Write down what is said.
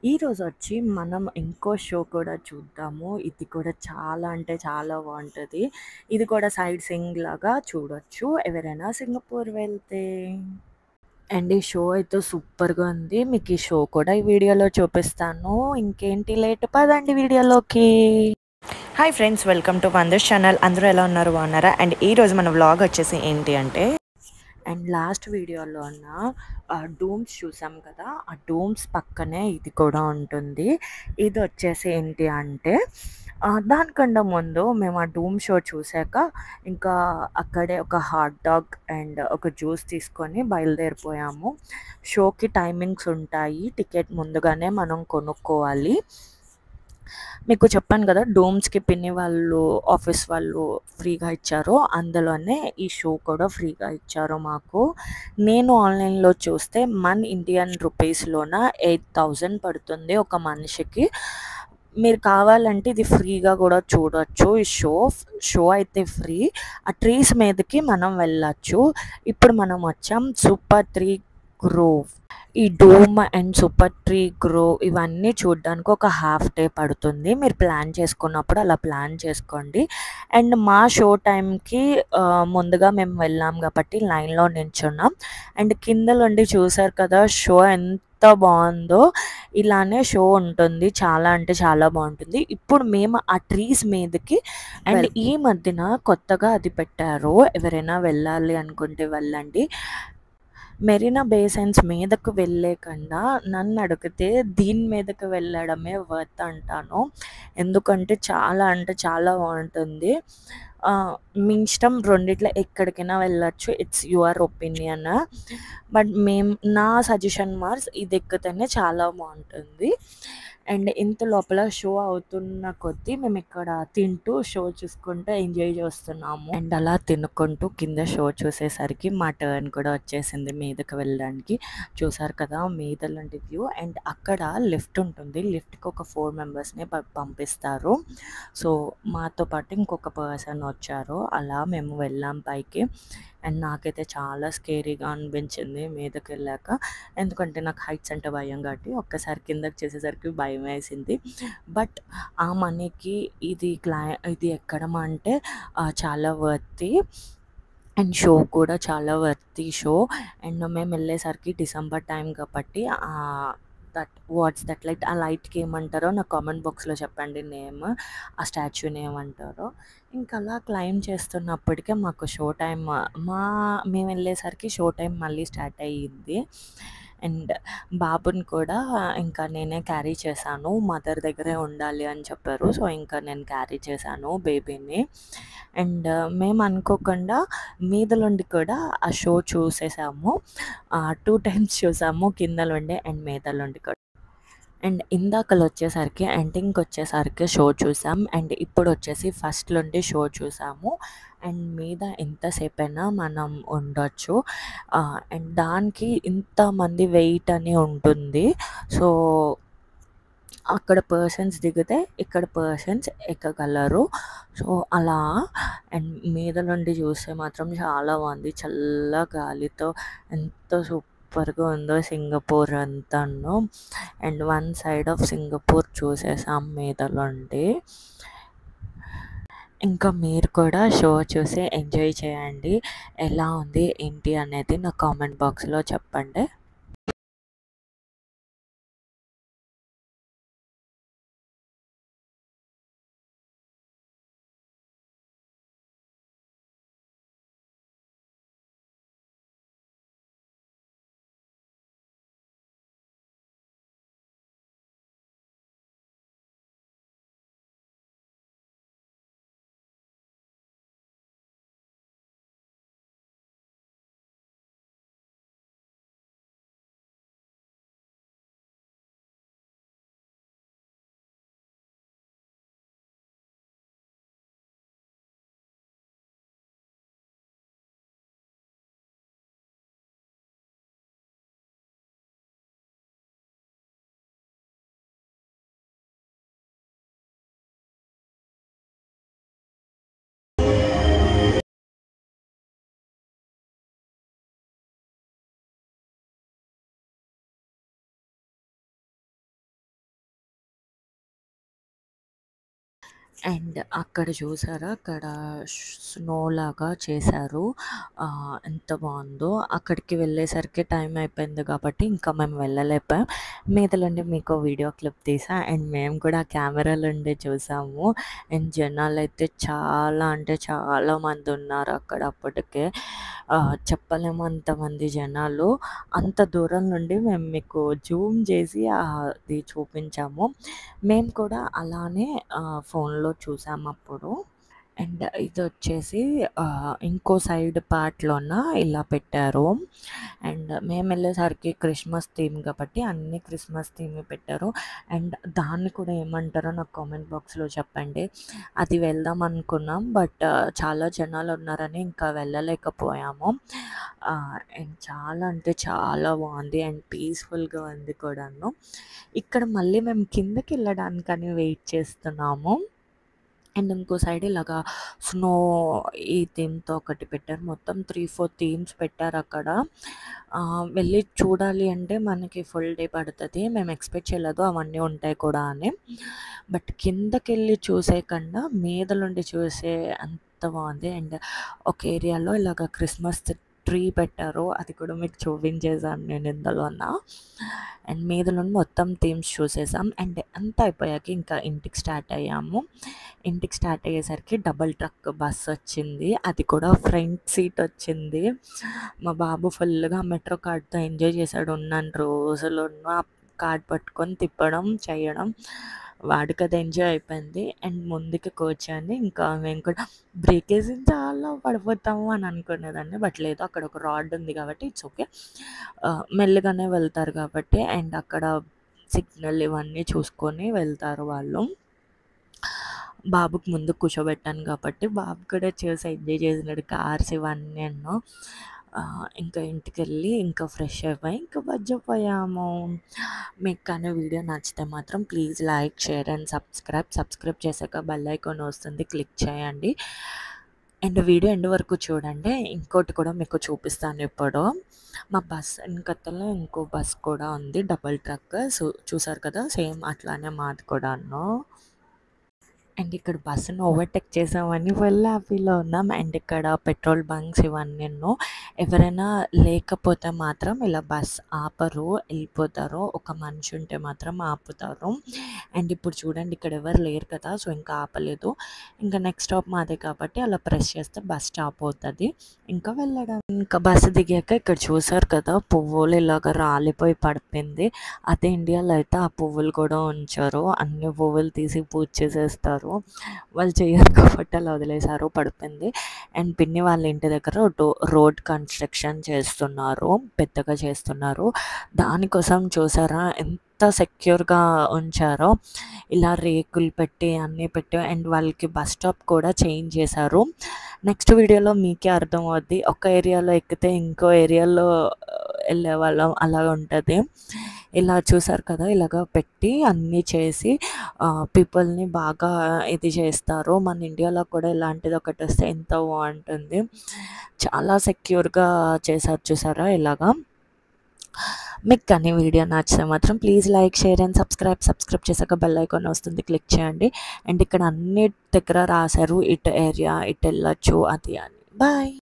ఈరోజొచ్చి మనం ఇంకో షో కూడా చూద్దాము. ఇది కూడా చాలా అంటే చాలా బావుంటది. ఇది కూడా సైట్ సీయింగ్ లాగా చూడొచ్చు ఎవరైనా సింగపూర్ వెళ్తే. అండ్ ఈ షో అయితే సూపర్‌గా ఉంది. మీకు ఈ షో కూడా ఈ వీడియోలో చూపిస్తాను. ఇంకేంటి లేట్ పదండి వీడియోలోకి. Hi friends, welcome to wonders channel. అందరూ ఎలా ఉన్నారు, బాగున్నారా? అండ్ ఈరోజు మన వ్లాగ్ వచ్చేసి ఏంటి అంటే, అండ్ లాస్ట్ వీడియోలోన డూమ్స్ చూసాం కదా, ఆ డూమ్స్ పక్కనే ఇది కూడా ఉంటుంది. ఇది వచ్చేసి ఏంటి అంటే దానికన్నా ముందు మేము ఆ డూమ్ షో చూసాక ఇంకా అక్కడే ఒక హాట్ డాగ్ అండ్ ఒక జ్యూస్ తీసుకొని బయలుదేరిపోయాము. షోకి టైమింగ్స్ ఉంటాయి, టికెట్ ముందుగానే మనం కొనుక్కోవాలి. మీకు చెప్పాను కదా, డోమ్స్కి పిన్ని వాళ్ళు ఆఫీస్ వాళ్ళు ఫ్రీగా ఇచ్చారు, అందులోనే ఈ షో కూడా ఫ్రీగా ఇచ్చారు మాకు. నేను ఆన్లైన్లో చూస్తే ఇండియన్ రూపీస్లోన 8,000 పడుతుంది ఒక మనిషికి. మీరు కావాలంటే ఇది ఫ్రీగా కూడా చూడొచ్చు. ఈ షో అయితే ఫ్రీ. ఆ ట్రీస్ మీదకి మనం వెళ్ళచ్చు. ఇప్పుడు మనం వచ్చాం సూపర్ ట్రీ గ్రోవ్. ఈ డూమ్ అండ్ సూపర్ ట్రీ గ్రో ఇవన్నీ చూడడానికి ఒక హాఫ్ డే పడుతుంది. మీరు ప్లాన్ చేసుకున్నప్పుడు అలా ప్లాన్ చేసుకోండి. అండ్ మా షో టైంకి ముందుగా మేము వెళ్ళాం కాబట్టి లైన్లో నించున్నాం. అండ్ కిందలుండి చూసారు కదా షో ఎంత బాగుందో. ఇలానే షో ఉంటుంది, చాలా అంటే చాలా బాగుంటుంది. ఇప్పుడు మేము ఆ ట్రీస్ మీదకి అండ్ ఈ మధ్యన కొత్తగా అది పెట్టారు. ఎవరైనా వెళ్ళాలి అనుకుంటే వెళ్ళండి. మెరీనా బే సైన్స్ మీదకు వెళ్ళే కన్నా నన్ను అడిగితే దీని మీదకి వెళ్ళడమే వర్త్ అంటాను. ఎందుకంటే చాలా అంటే చాలా బాగుంటుంది. మీ ఇష్టం, రెండిట్లో ఎక్కడికైనా వెళ్ళొచ్చు. It's your opinion. బట్ నా సజెషన్ మార్స్ ఇది ఎక్కితేనే చాలా బాగుంటుంది. అండ్ ఇంత లోపల షో అవుతున్న కొద్దీ మేము ఇక్కడ తింటూ షో చూసుకుంటూ ఎంజాయ్ చేస్తున్నాము. అండ్ అలా తినుకుంటూ కింద షో చూసేసరికి మా టర్న్ కూడా వచ్చేసింది మీదకి వెళ్ళడానికి. చూసారు కదా మీద నుండి వ్యూ. అండ్ అక్కడ లిఫ్ట్ ఉంటుంది, లిఫ్ట్కి ఒక 4 మెంబర్స్ని పంపిస్తారు. సో మాతో పాటు ఇంకొక పర్సన్ వచ్చారు, అలా మేము వెళ్ళాం పైకి. అండ్ నాకైతే చాలా స్కేరీగా అనిపించింది మీదకి వెళ్ళాక. ఎందుకంటే నాకు హైట్స్ అంటే భయం కాబట్టి ఒక్కసారి కిందకి చేసేసరికి భయం వేసింది. బట్ ఆ మనీకి ఇది ఎక్కడం అంటే చాలా వర్తి. అండ్ షో కూడా చాలా వర్తి షో. అండ్ మేము వెళ్ళేసరికి డిసెంబర్ టైం కాబట్టి దట్ లైట్, ఆ లైట్కి ఏమంటారో నాకు కామెంట్ బాక్స్లో చెప్పండి నేమ్, ఆ స్టాచ్యూని ఏమంటారో. ఇంకా అలా క్లైమ్ చేస్తున్నప్పటికే మాకు షో టైం, మేము వెళ్ళేసరికి షో టైం మళ్ళీ స్టార్ట్ అయ్యింది. అండ్ బాబుని కూడా ఇంకా నేనే క్యారీ చేశాను, మదర్ దగ్గరే ఉండాలి అని చెప్పారు. సో ఇంకా నేను క్యారీ చేశాను బేబీని. అండ్ మేము అనుకోకుండా మీదలుండి కూడా ఆ షో చూసేసాము. 2 టైమ్స్ చూసాము, కిందలుండి అండ్ మీదలుండి కూడా. అండ్ ఇందాకలొచ్చేసరికి ఎండింగ్‌కొచ్చేసరికి షో చూసాం. అండ్ ఇప్పుడొచ్చేసి ఫస్ట్ నుండి షో చూసాము. అండ్ మీద ఎంతసేపైనా మనం ఉండొచ్చు. అండ్ దానికి ఇంతమంది వెయిట్ అని ఉంటుంది. సో అక్కడ పర్సన్స్ దిగితే ఇక్కడ పర్సన్స్ ఎక్కగలరు. సో అలా. అండ్ మీద నుండి చూస్తే మాత్రం చాలా బాగుంది, చల్ల గాలితో ఎంత సూపర్గా ఉందో సింగపూర్ అంతాను. And one side of Singapore చూసేసాం మీద నుండి. ఇంకా మీరు కూడా షో చూసి ఎంజాయ్ చేయండి. ఎలా ఉంది ఏంటి అనేది నా కామెంట్ బాక్స్లో చెప్పండి. అండ్ అక్కడ చూసారా? అక్కడ స్నో లాగా చేశారు. ఎంత బావుందో. అక్కడికి వెళ్ళేసరికి టైం అయిపోయింది కాబట్టి ఇంకా మేము వెళ్ళలేకపోయాం. మీదలుండి మీకో వీడియో క్లిప్ తీసా. అండ్ మేము కూడా కెమెరాలుండి చూసాము. అండ్ జనాలైతే చాలా అంటే చాలా మందున్నారు అక్కడ అప్పటికే. చెప్పలేము అంతమంది జనాలు. అంత దూరం నుండి మేము మీకు జూమ్ చేసి అది చూపించాము. మేము కూడా అలానే ఫోన్‌లో చూసామప్పుడు. అండ్ ఇదొచ్చేసి ఇంకో సైడ్ పార్ట్‌లోన ఇలా పెట్టారు. అండ్ మేమెళ్ళేసరికి క్రిస్మస్ థీమ్ కాబట్టి అన్నీ క్రిస్మస్ థీమే పెట్టారు. అండ్ దాన్ని కూడా ఏమంటారో నాకు కామెంట్ బాక్స్‌లో చెప్పండి. అది వెళ్దాం అనుకున్నాం. బట్ చాలా జనాలున్నారని ఇంకా వెళ్ళలేకపోయాము. అండ్ చాలా అంటే చాలా బావుంది. అండ్ పీస్‌ఫుల్‌గా ఉంది కూడాను. ఇక్కడ మళ్ళీ మేము కిందకెళ్ళడానికని వెయిట్ చేస్తున్నాము. అండ్ ఇంకో సైడ్ ఇలాగా స్నో ఈ థీమ్‌తో ఒకటి పెట్టారు. మొత్తం 3, 4 థీమ్స్ పెట్టారక్కడ. వెళ్ళి చూడాలి అంటే మనకి ఫుల్ డే పడతది. మేము ఎక్స్‌పెక్ట్ చేయలేదు అవన్నీ ఉంటాయి కూడా అని. బట్ కిందకెళ్ళి చూసే కన్నా మీద నుండి చూసే అంత బావుంది. అండ్ ఒక ఏరియాలో ఇలాగ క్రిస్మస్ ట్రీ పెట్టారు. అది కూడా మీకు చూపించేసాను నేను ఇందులోన. అండ్ మీద నుండి మొత్తం థీమ్స్ చూసేసాం. అండ్ అంతా అయిపోయాక ఇంకా ఇంటికి స్టార్ట్ అయ్యాము. ఇంటికి స్టార్ట్ అయ్యేసరికి డబుల్ ట్రక్ బస్ వచ్చింది. అది కూడా ఫ్రంట్ సీట్ వచ్చింది. మా బాబు ఫుల్‌గా మెట్రో కార్డ్‌తో ఎంజాయ్ చేశాడు. ఉన్నన్ని రోజులున్న ఆ కార్డ్ పట్టుకొని తిప్పడం, చేయడం. వాడికది ఎంజాయ్ అయిపోయింది. అండ్ ముందుకి కూర్చొని ఇంకా మేము కూడా బ్రేకేసి చాలా పడిపోతాము అని అనుకునేదాన్ని. బట్ లేదు అక్కడ ఒక రాడ్ ఉంది కాబట్టి ఇట్స్ ఓకే. మెల్లిగానే వెళ్తారు కాబట్టి అండ్ అక్కడ సిగ్నల్ ఇవన్నీ చూసుకొని వెళ్తారు వాళ్ళు. బాబుకి ముందు కూర్చోబెట్టాను కాబట్టి బాబు కూడా చూసి ఎంజాయ్ చేసినాడు కార్స్ ఇవన్నీను. ఇంకా ఇంటికెళ్ళి ఇంకా ఫ్రెష్ అయిపోయి ఇంకా బజ్జోపోయాము. మీకు కానీ వీడియో నచ్చితే మాత్రం please like, share and subscribe చేశాక బెల్ ఐకాన్ వస్తుంది క్లిక్ చేయండి. అండ్ వీడియో ఎండ్ వరకు చూడండి. ఇంకోటి కూడా మీకు చూపిస్తాను ఇప్పుడు. మా బస్ ఎనకతల ఇంకో బస్ కూడా ఉంది డబుల్ ట్రక్. చూసారు కదా సేమ్ అట్లానే మాది కూడాను. అండ్ ఇక్కడ బస్సును ఓవర్‌టేక్ చేసామని ఫుల్ హ్యాపీలో ఉన్నాం. అండ్ ఇక్కడ పెట్రోల్ బంక్స్ ఇవన్నీను. ఎవరైనా లేకపోతే మాత్రం ఇలా బస్ ఆపరు, ఎళ్ళిపోతారు. ఒక మనిషి ఉంటే మాత్రం ఆపుతారు. అండ్ ఇప్పుడు చూడండి ఇక్కడ ఎవరు లేరు కదా! సో, ఇంకా ఆపలేదు. ఇంకా నెక్స్ట్ స్టాప్ మాదే కాబట్టి అలా ప్రెస్ చేస్తే బస్ స్టాప్ అవుతది. ఇంకా వెళ్ళడం. ఇంకా బస్సు దిగాక ఇక్కడ చూసారు కదా! పువ్వులు ఇలాగ రాలిపోయి పడిపోయింది. అదే ఇండియాలో అయితే ఆ పువ్వులు కూడా ఉంచరు. అన్ని పువ్వులు తీసి పూజ చేసేస్తారు. వాళ్ళు చెయ్యరు కాబట్టి అలా వదిలేసారు పడిపోయింది. అండ్ పిన్ని వాళ్ళ ఇంటి దగ్గర రోడ్ కన్‌స్ట్రక్షన్ చేస్తున్నారు. పెద్దగా చేస్తున్నారు. దానికోసం చూసారా ఎంత సెక్యూర్‌గా ఉంచారో. ఇలా రేకులు పెట్టి అన్నీ పెట్టి అండ్ వాళ్ళకి బస్ స్టాప్ కూడా చేంజ్ చేశారు. నెక్స్ట్ వీడియోలో మీకే అర్థమవుద్ది. ఒక ఏరియాలో ఎక్కితే ఇంకో ఏరియాలో వెళ్ళేవాళ్ళం అలా ఉంటది. ఇలా చూసారు కదా! ఇలాగ పెట్టి అన్నీ చేసి పీపుల్‌ని బాగా ఇది చేస్తారు. మన ఇండియాలో కూడా ఇలాంటిది ఒకటొస్తే ఎంత బావుంటుంది. చాలా సెక్యూర్‌గా చేశారు చూసారా ఇలాగా. మీకు కానీ వీడియో నచ్చితే మాత్రం please like, share and subscribe చేశాక బెల్ ఐకాన్ వస్తుంది క్లిక్ చేయండి. అండ్ ఇక్కడ అన్ని దగ్గర రాశారు ఇటు ఏరియా, ఇటెళ్ళొచ్చు అది అని. బాయ్.